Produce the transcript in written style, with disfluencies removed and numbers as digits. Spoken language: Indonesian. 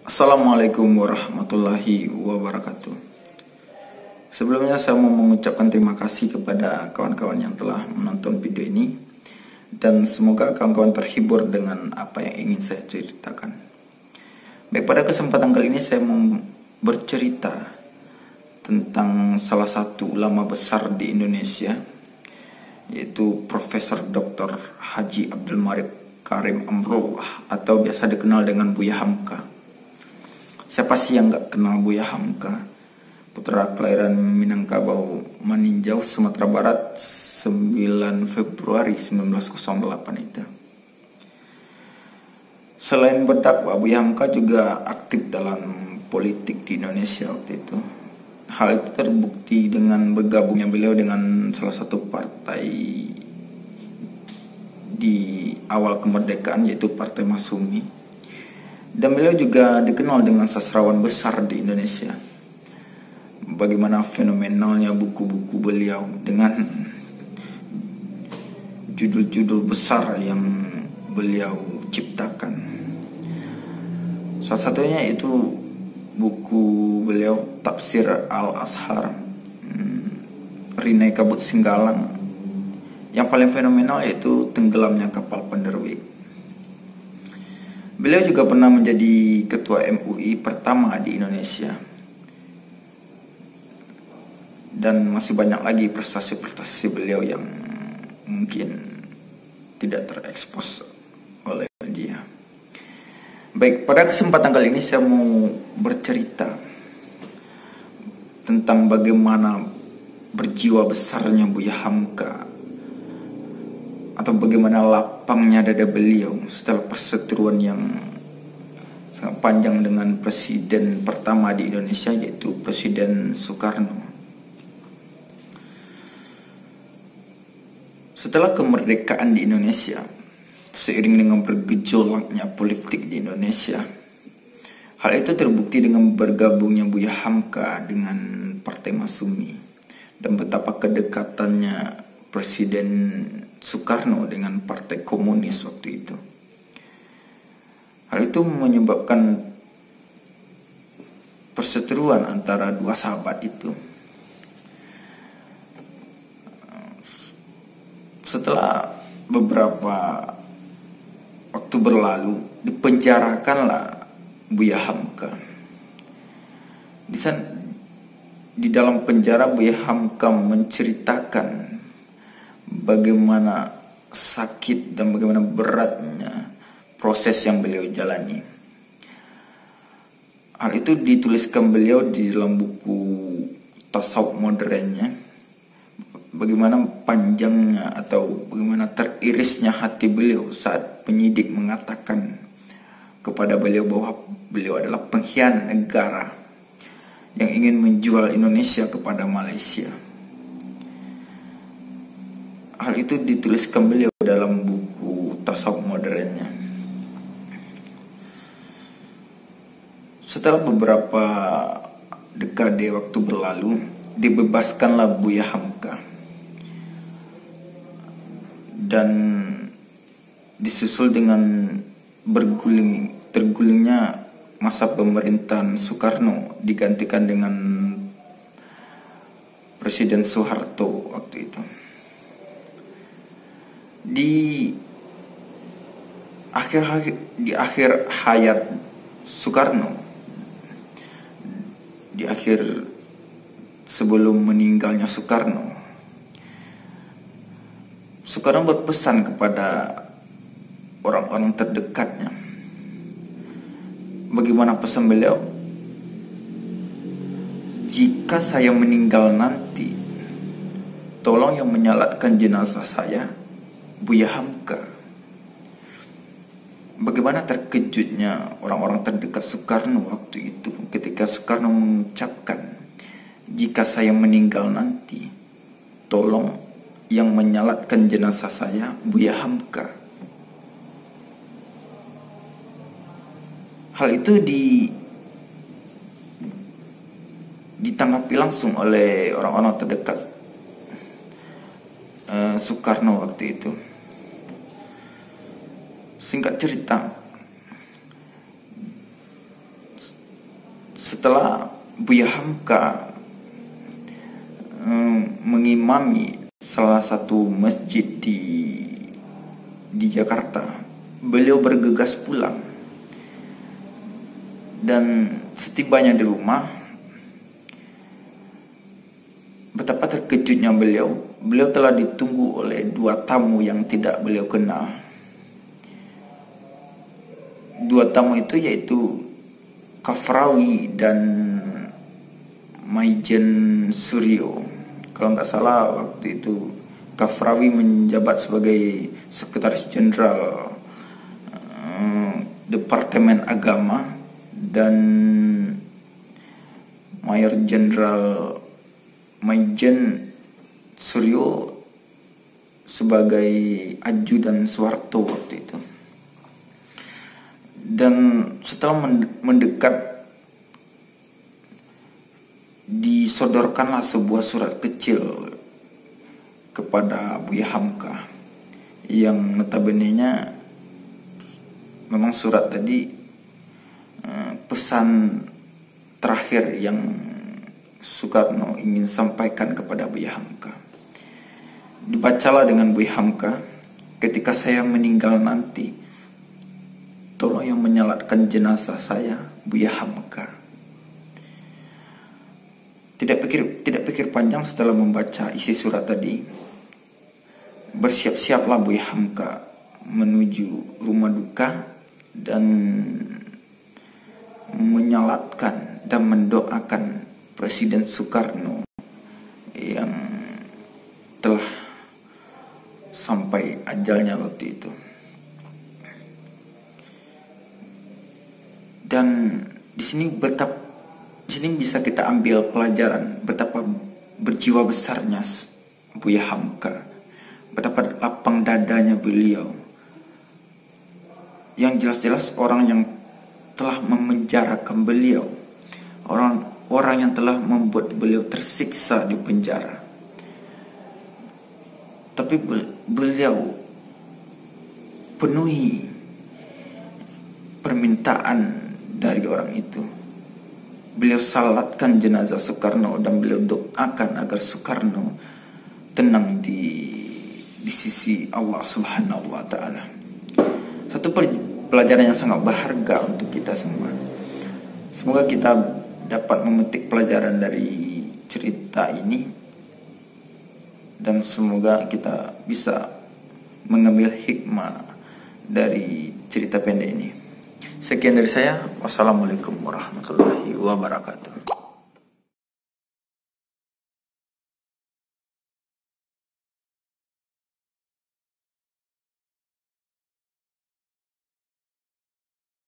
Assalamualaikum warahmatullahi wabarakatuh. Sebelumnya saya mau mengucapkan terima kasih kepada kawan-kawan yang telah menonton video ini, dan semoga kawan-kawan terhibur dengan apa yang ingin saya ceritakan. Baik, pada kesempatan kali ini saya mau bercerita tentang salah satu ulama besar di Indonesia, yaitu Profesor Dr. Haji Abdul Malik Karim Amrullah, atau biasa dikenal dengan Buya Hamka. Siapa sih yang gak kenal Buya Hamka? Putra kelahiran Minangkabau, Maninjau, Sumatera Barat, 9 Februari 1908 itu. Selain berdakwah, Buya Hamka juga aktif dalam politik di Indonesia waktu itu. Hal itu terbukti dengan bergabungnya beliau dengan salah satu partai di awal kemerdekaan, yaitu Partai Masyumi. Dan beliau juga dikenal dengan sastrawan besar di Indonesia. Bagaimana fenomenalnya buku-buku beliau dengan judul-judul besar yang beliau ciptakan. Salah satunya itu buku beliau Tafsir Al-Azhar, Rinai Kabut Singgalang. Yang paling fenomenal yaitu Tenggelamnya Kapal Penderwig. Beliau juga pernah menjadi ketua MUI pertama di Indonesia. Dan masih banyak lagi prestasi-prestasi beliau yang mungkin tidak terekspos oleh media. Baik, pada kesempatan kali ini saya mau bercerita tentang bagaimana berjiwa besarnya Buya Hamka, atau bagaimana lapangnya dada beliau setelah perseteruan yang sangat panjang dengan presiden pertama di Indonesia, yaitu Presiden Soekarno. Setelah kemerdekaan di Indonesia, seiring dengan bergejolaknya politik di Indonesia, hal itu terbukti dengan bergabungnya Buya Hamka dengan Partai Masyumi dan betapa kedekatannya Presiden Soekarno dengan Partai Komunis waktu itu. Hal itu menyebabkan perseteruan antara dua sahabat itu. Setelah beberapa waktu berlalu, dipenjarakanlah Buya Hamka. Di dalam penjara Buya Hamka menceritakan bagaimana sakit dan bagaimana beratnya proses yang beliau jalani. Hal itu dituliskan beliau di dalam buku Tasawuf Modernnya. Bagaimana panjangnya atau bagaimana teririsnya hati beliau saat penyidik mengatakan kepada beliau bahwa beliau adalah pengkhianat negara yang ingin menjual Indonesia kepada Malaysia. Hal itu dituliskan beliau dalam buku Tasawuf Modernnya. Setelah beberapa dekade waktu berlalu, dibebaskanlah Buya Hamka. Dan disusul dengan tergulingnya masa pemerintahan Soekarno, digantikan dengan Presiden Soeharto waktu itu. Di akhir hayat Soekarno, di akhir sebelum meninggalnya Soekarno berpesan kepada orang-orang terdekatnya. Bagaimana pesan beliau? Jika saya meninggal nanti, tolong yang menyalatkan jenazah saya Buya Hamka. Bagaimana terkejutnya orang-orang terdekat Soekarno waktu itu ketika Soekarno mengucapkan, jika saya meninggal nanti, tolong yang menyalatkan jenazah saya Buya Hamka. Hal itu ditanggapi langsung oleh orang-orang terdekat Soekarno waktu itu. Singkat cerita, setelah Buya Hamka mengimami salah satu masjid di Jakarta, beliau bergegas pulang. Dan setibanya di rumah, betapa terkejutnya beliau telah ditunggu oleh dua tamu yang tidak beliau kenal. Dua tamu itu yaitu Kafrawi dan Maijen Suryo. Kalau nggak salah waktu itu Kafrawi menjabat sebagai Sekretaris Jenderal Departemen Agama, dan Mayor Jenderal Maijen Suryo sebagai ajudan Soeharto waktu itu. Dan setelah mendekat, disodorkanlah sebuah surat kecil kepada Buya Hamka, yang notabene-nya memang surat tadi pesan terakhir yang Soekarno ingin sampaikan kepada Buya Hamka. Dibacalah dengan Buya Hamka, ketika saya meninggal nanti, tolong yang menyalatkan jenazah saya Buya Hamka. Tidak pikir panjang, setelah membaca isi surat tadi, bersiap-siaplah Buya Hamka menuju rumah duka dan menyalatkan dan mendoakan Presiden Soekarno yang telah sampai ajalnya waktu itu. Dan di sini bisa kita ambil pelajaran betapa berjiwa besarnya Buya Hamka, betapa lapang dadanya beliau, yang jelas-jelas orang yang telah memenjarakan beliau, orang yang telah membuat beliau tersiksa di penjara, tapi beliau penuhi permintaan dari orang itu. Beliau salatkan jenazah Soekarno dan beliau doakan agar Soekarno tenang di sisi Allah Subhanahu wa Ta'ala. Satu pelajaran yang sangat berharga untuk kita semua. Semoga kita dapat memetik pelajaran dari cerita ini, dan semoga kita bisa mengambil hikmah dari cerita pendek ini. Sekian dari saya. Wassalamualaikum warahmatullahi wabarakatuh.